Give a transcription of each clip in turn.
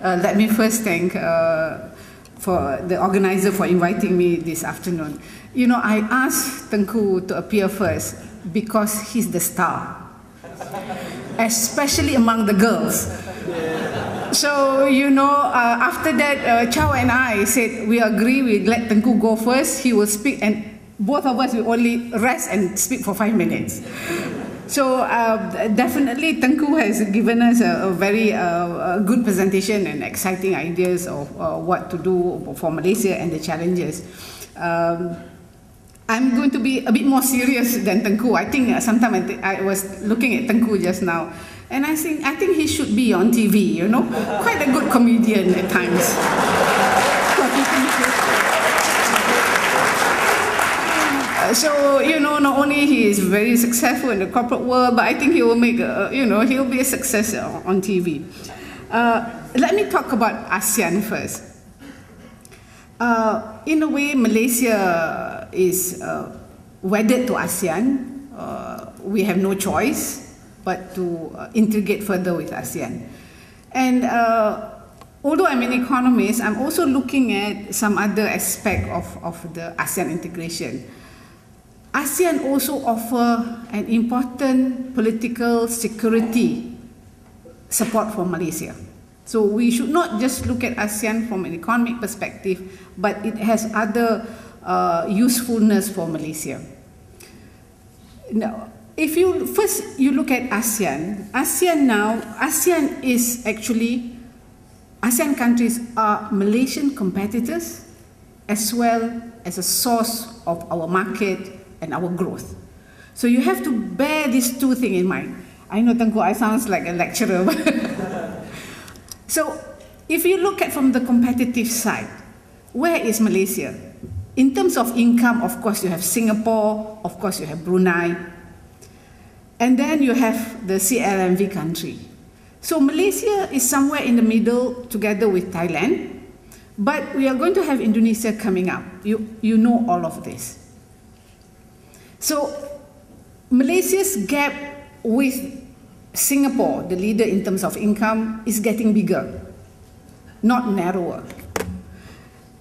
Let me first thank for the organizer for inviting me this afternoon. You know, I asked Tengku to appear first because he's the star, especially among the girls. So, you know, after that, Chow and I said we agree, we let Tengku go first, he will speak, and both of us will only rest and speak for 5 minutes. So definitely Tengku has given us a very good presentation and exciting ideas of what to do for Malaysia and the challenges. I'm going to be a bit more serious than Tengku. I think sometimes I was looking at Tengku just now, and I think he should be on TV, you know, quite a good comedian at times. So, you know, not only he is very successful in the corporate world, but I think he will make, you know, he'll be a success on TV. Let me talk about ASEAN first. In a way, Malaysia is wedded to ASEAN. We have no choice but to integrate further with ASEAN. And although I'm an economist, I'm also looking at some other aspect of the ASEAN integration. ASEAN also offers an important political security support for Malaysia. So we should not just look at ASEAN from an economic perspective, but it has other usefulness for Malaysia. Now, if you first look at ASEAN is actually, ASEAN countries are Malaysian competitors as well as a source of our market and our growth. So you have to bear these two things in mind. I know, Tengku, I sound like a lecturer. So if you look at from the competitive side, where is Malaysia? In terms of income, of course, you have Singapore, of course, you have Brunei, and then you have the CLMV country. So Malaysia is somewhere in the middle together with Thailand, but we are going to have Indonesia coming up. You know all of this. So Malaysia's gap with Singapore, the leader in terms of income, is getting bigger, not narrower.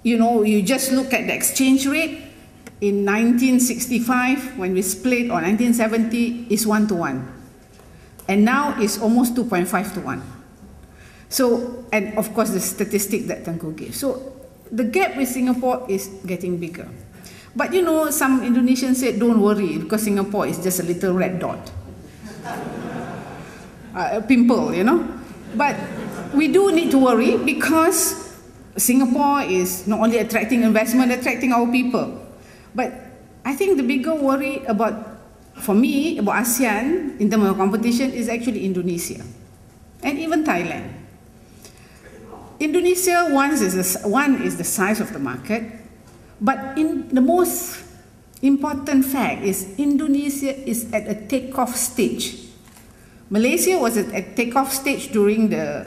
You know, you just look at the exchange rate. In 1965, when we split, or 1970, is 1-to-1. And now it's almost 2.5-to-1. So, and of course the statistic that Tengku gave. So the gap with Singapore is getting bigger. But you know, some Indonesians said, don't worry, because Singapore is just a little red dot. A pimple, you know. But we do need to worry because Singapore is not only attracting investment, attracting our people. But I think the bigger worry for me, about ASEAN in terms of competition is actually Indonesia and even Thailand. Indonesia, one is the size of the market, but the most important fact is Indonesia is at a takeoff stage. Malaysia was at a takeoff stage during the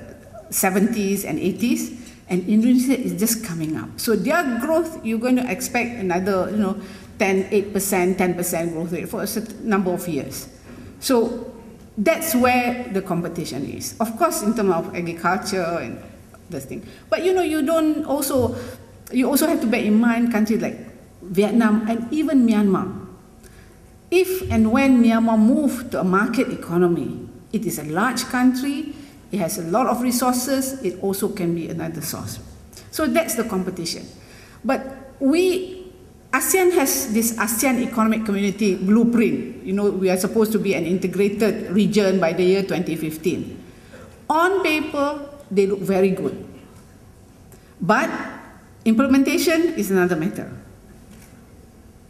70s and 80s, and Indonesia is just coming up. So their growth, you're going to expect another, 8%, 10% growth rate for a certain number of years. So that's where the competition is. Of course, in terms of agriculture and this thing. But you also have to bear in mind countries like Vietnam and even Myanmar. If and when Myanmar moves to a market economy, it is a large country, it has a lot of resources, it also can be another source. So that's the competition. But ASEAN has this ASEAN Economic Community blueprint. We are supposed to be an integrated region by the year 2015. On paper, they look very good. But implementation is another matter.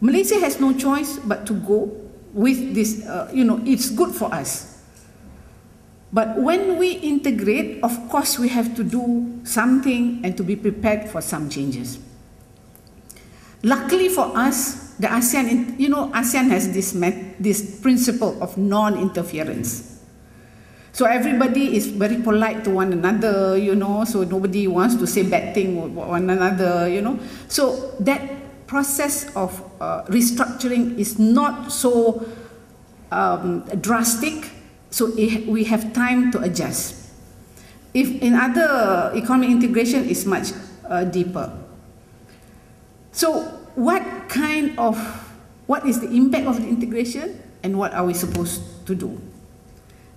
Malaysia has no choice but to go with this, it's good for us. But when we integrate, of course, we have to do something and to be prepared for some changes. Luckily for us, the ASEAN, ASEAN has this principle of non-interference. So everybody is very polite to one another, so nobody wants to say bad thing with one another, So that process of restructuring is not so drastic, so we have time to adjust. If in other economic integration is much deeper. So what is the impact of the integration and what are we supposed to do?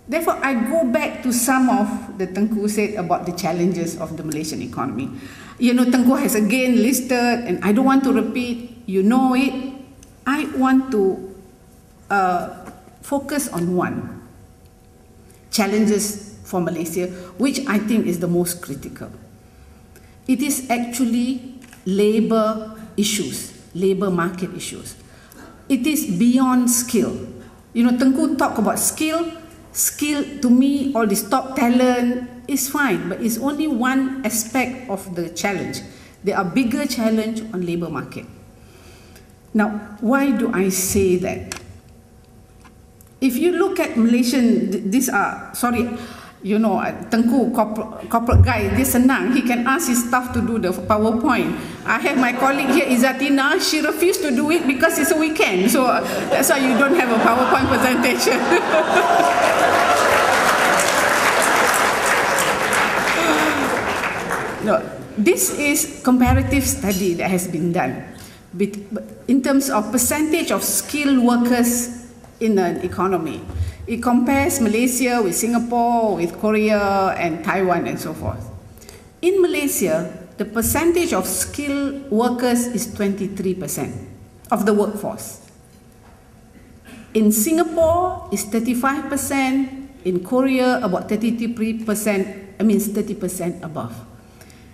Therefore, I go back to some of the Tengku said about the challenges of the Malaysian economy. You know, Tengku has again listed, and I don't want to repeat, you know it. I want to focus on one. Challenges for Malaysia, which I think is the most critical. It is actually labour issues, labour market issues. It is beyond skill. You know, Tengku talk about skill. Skill, to me, all this top talent is fine, but it's only one aspect of the challenge. There are bigger challenges on labour market. Now, why do I say that? If you look at Malaysian, these are, sorry, you know, Tengku corporate guy, dia senang. He can ask his staff to do the PowerPoint. I have my colleague here, Izzatina, she refused to do it because it's a weekend. So that's why you don't have a PowerPoint presentation. No, this is comparative study that has been done in terms of percentage of skilled workers in an economy. It compares Malaysia with Singapore, with Korea and Taiwan and so forth. In Malaysia, the percentage of skilled workers is 23% of the workforce. In Singapore, it's 35%. In Korea, about 33%, I mean 30% above.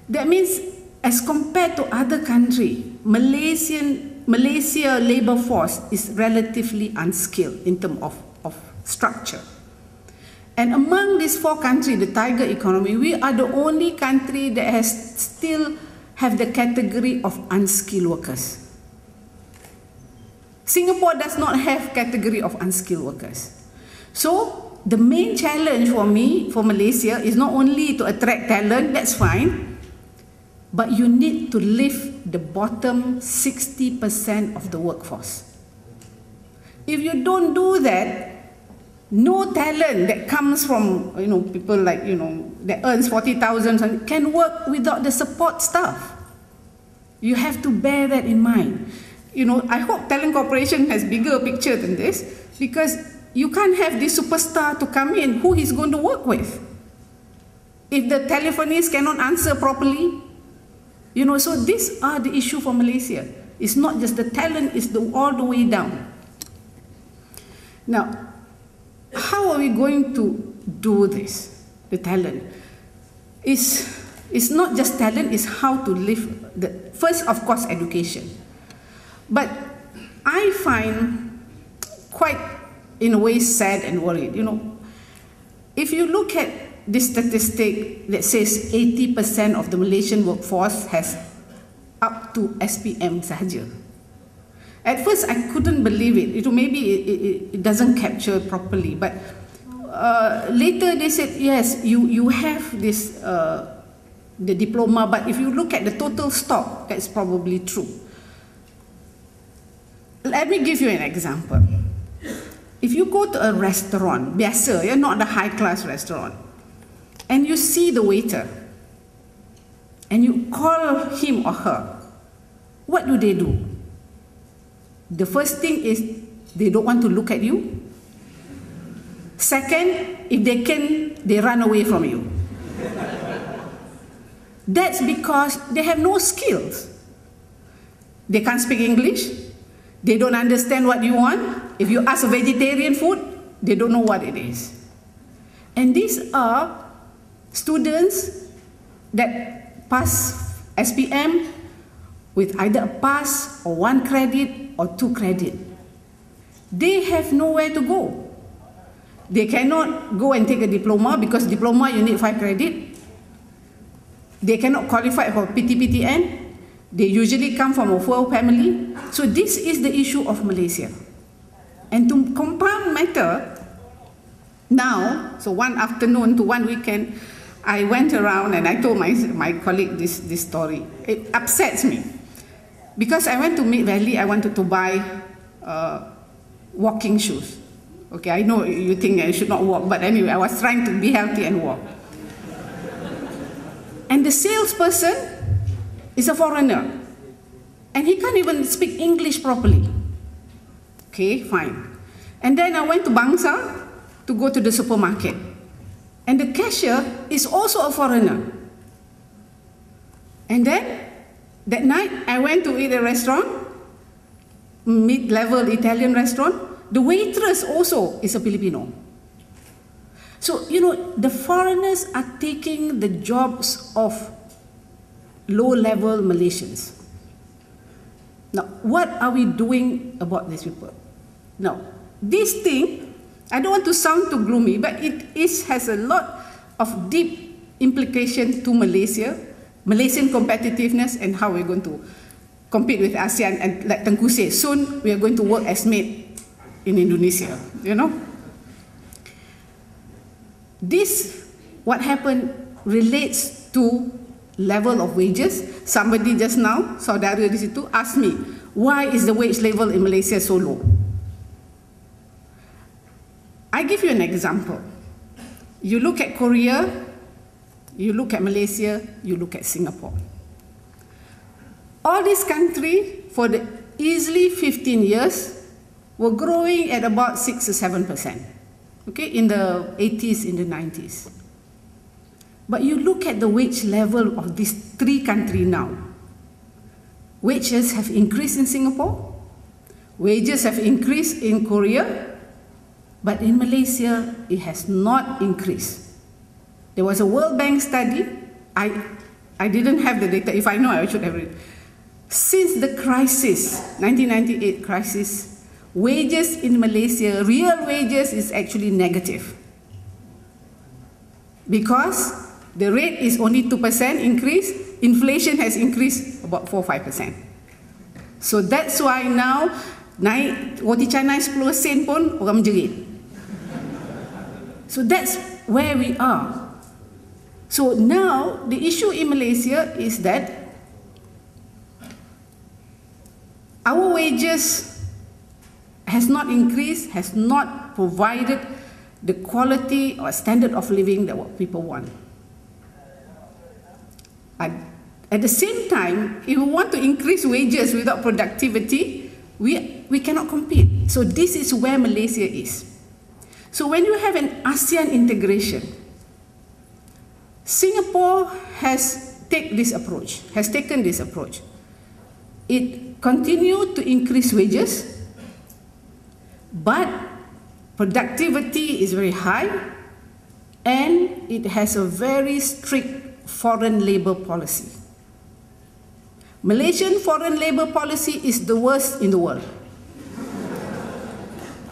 That means, as compared to other countries, Malaysia labour force is relatively unskilled in terms of structure. And among these four countries, the tiger economy, we are the only country that has still have the category of unskilled workers. Singapore does not have category of unskilled workers. So the main challenge for me, for Malaysia, is not only to attract talent, that's fine, but you need to lift the bottom 60% of the workforce. If you don't do that, no talent that comes from, you know, people like, you know, that earns 40,000 can work without the support staff. You have to bear that in mind. You know, I hope Talent Corporation has bigger picture than this, because you can't have this superstar to come in who he's going to work with. If the telephonist cannot answer properly, you know, so these are the issue for Malaysia. It's not just the talent, it's all the way down. Now, how are we going to do this? The talent. It's not just talent, it's how to live. First, of course, education. But I find quite, in a way, sad and worried. You know, if you look at this statistic that says 80% of the Malaysian workforce has up to SPM sahaja. At first, I couldn't believe it. Maybe it doesn't capture properly, but later they said, yes, you have this the diploma, but if you look at the total stock, that's probably true. Let me give you an example. If you go to a restaurant, biasa, not the high-class restaurant, and you see the waiter, and you call him or her, what do? The first thing is they don't want to look at you. Second, if they can, they run away from you. That's because they have no skills. They can't speak English. They don't understand what you want. If you ask a vegetarian food, they don't know what it is. And these are students that pass SPM with either a pass or 1 credit or 2 credit. They have nowhere to go. They cannot go and take a diploma, because diploma you need 5 credit. They cannot qualify for PTPTN. They usually come from a poor family. So this is the issue of Malaysia. And to compound matter, now, so one afternoon to one weekend, I went around and I told my colleague this story. It upsets me. Because I went to Mid Valley, I wanted to buy walking shoes. Okay, I know you think I should not walk, but anyway, I was trying to be healthy and walk. And the salesperson is a foreigner. And he can't even speak English properly. Okay, fine. And then I went to Bangsa to go to the supermarket. And the cashier is also a foreigner. And then, that night, I went to eat at a restaurant, mid-level Italian restaurant. The waitress also is a Filipino. So, you know, the foreigners are taking the jobs of low-level Malaysians. Now, what are we doing about these people? Now, this thing, I don't want to sound too gloomy, but has a lot of deep implication to Malaysia, Malaysian competitiveness, and how we're going to compete with ASEAN. And like Tengku said, soon we are going to work as mate in Indonesia, you know. This, what happened, relates to level of wages. Somebody just now, saudara di situ, asked me, why is the wage level in Malaysia so low? I give you an example. You look at Korea, you look at Malaysia, you look at Singapore. All these countries, for the easily 15 years, were growing at about 6 to 7%. Okay, in the 80s, in the 90s. But you look at the wage level of these three countries now. Wages have increased in Singapore, wages have increased in Korea, but in Malaysia, it has not increased. There was a World Bank study. I didn't have the data. If I know, I should have it. Since the crisis, 1998 crisis, wages in Malaysia, real wages is actually negative. Because the rate is only 2% increase, inflation has increased about 4-5%. So that's why now, naik roti canai 10 sen pun orang menjerit. So that's where we are. So now, the issue in Malaysia is that our wages has not increased, has not provided the quality or standard of living that what people want. At the same time, if we want to increase wages without productivity, we cannot compete. So this is where Malaysia is. So when you have an ASEAN integration, Singapore has taken this approach. It continued to increase wages, but productivity is very high, and it has a very strict foreign labor policy. Malaysian foreign labor policy is the worst in the world.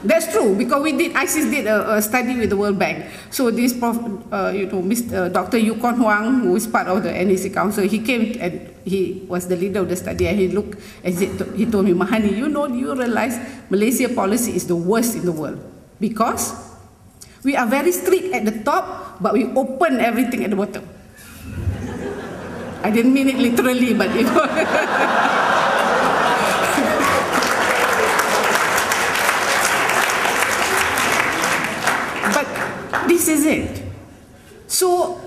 That's true, because ISIS did a study with the World Bank. So this Dr. Yukon Huang, who is part of the NEC Council, he came and he was the leader of the study, and he looked and he told me, Mahani, you realize Malaysia policy is the worst in the world, because we are very strict at the top, but we open everything at the bottom. I didn't mean it literally, but you know. But this is it. So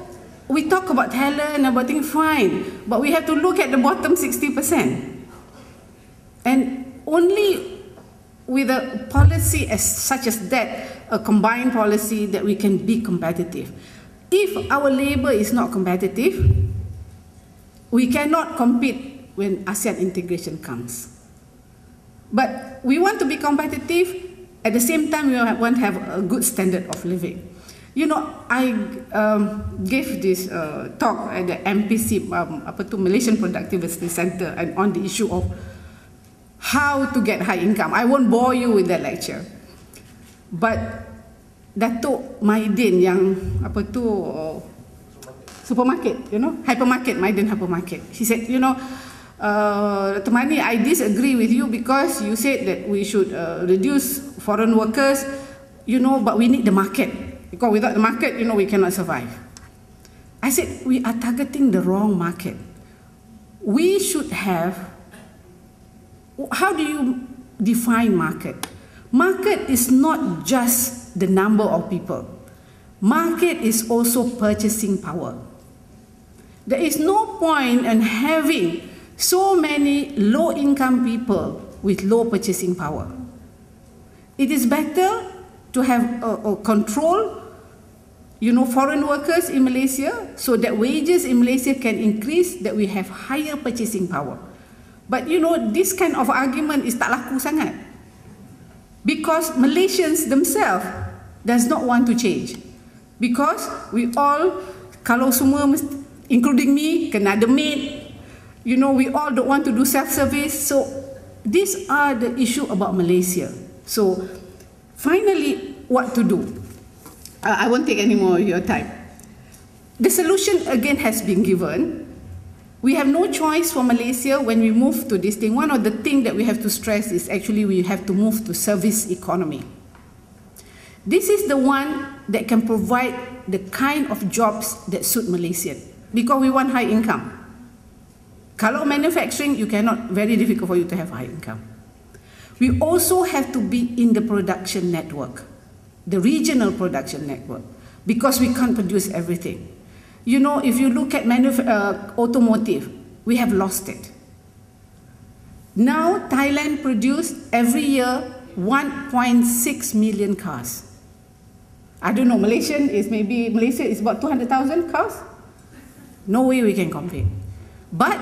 we talk about talent, about things, fine, but we have to look at the bottom 60%. And only with a policy as such as that, a combined policy, that we can be competitive. If our labor is not competitive, we cannot compete when ASEAN integration comes. But we want to be competitive, at the same time we want to have a good standard of living. You know, I gave this talk at the MPC, Malaysian Productivity Center, and on the issue of how to get high income. I won't bore you with that lecture. But Dato Maidin yang supermarket, hypermarket, Maiden hypermarket. She said, Dr. Mahani, I disagree with you because you said that we should reduce foreign workers, but we need the market. Because without the market, we cannot survive. I said, we are targeting the wrong market. We should have, how do you define market? Market is not just the number of people. Market is also purchasing power. There is no point in having so many low-income people with low purchasing power. It is better to have control, foreign workers in Malaysia, so that wages in Malaysia can increase, that we have higher purchasing power. But this kind of argument is tak laku sangat, because Malaysians themselves does not want to change. Because we all, kalau semua, including me, kena ada maid, we all don't want to do self-service. So these are the issue about Malaysia. So finally, what to do? I won't take any more of your time. The solution again has been given. We have no choice for Malaysia when we move to this thing. One of the things that we have to stress is actually we have to move to service economy. This is the one that can provide the kind of jobs that suit Malaysian, because we want high income. Kalau manufacturing, you cannot, very difficult for you to have high income. We also have to be in the production network, the regional production network, because we can't produce everything. If you look at automotive, we have lost it. Now, Thailand produces every year 1.6 million cars. I don't know, Malaysia is about 200,000 cars. No way we can compete. But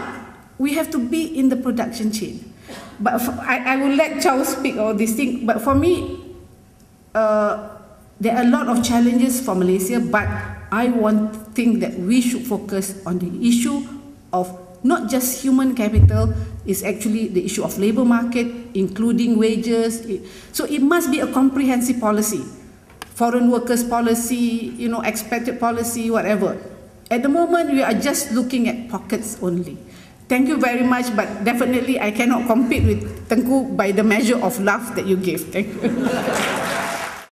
we have to be in the production chain. But I will let Charles speak all these things. But for me, there are a lot of challenges for Malaysia, but I think that we should focus on the issue of not just human capital, it's actually the issue of labor market, including wages. So it must be a comprehensive policy. Foreign workers policy, expected policy, whatever. At the moment, we are just looking at pockets only. Thank you very much, but definitely I cannot compete with Tengku by the measure of love that you give. Thank you.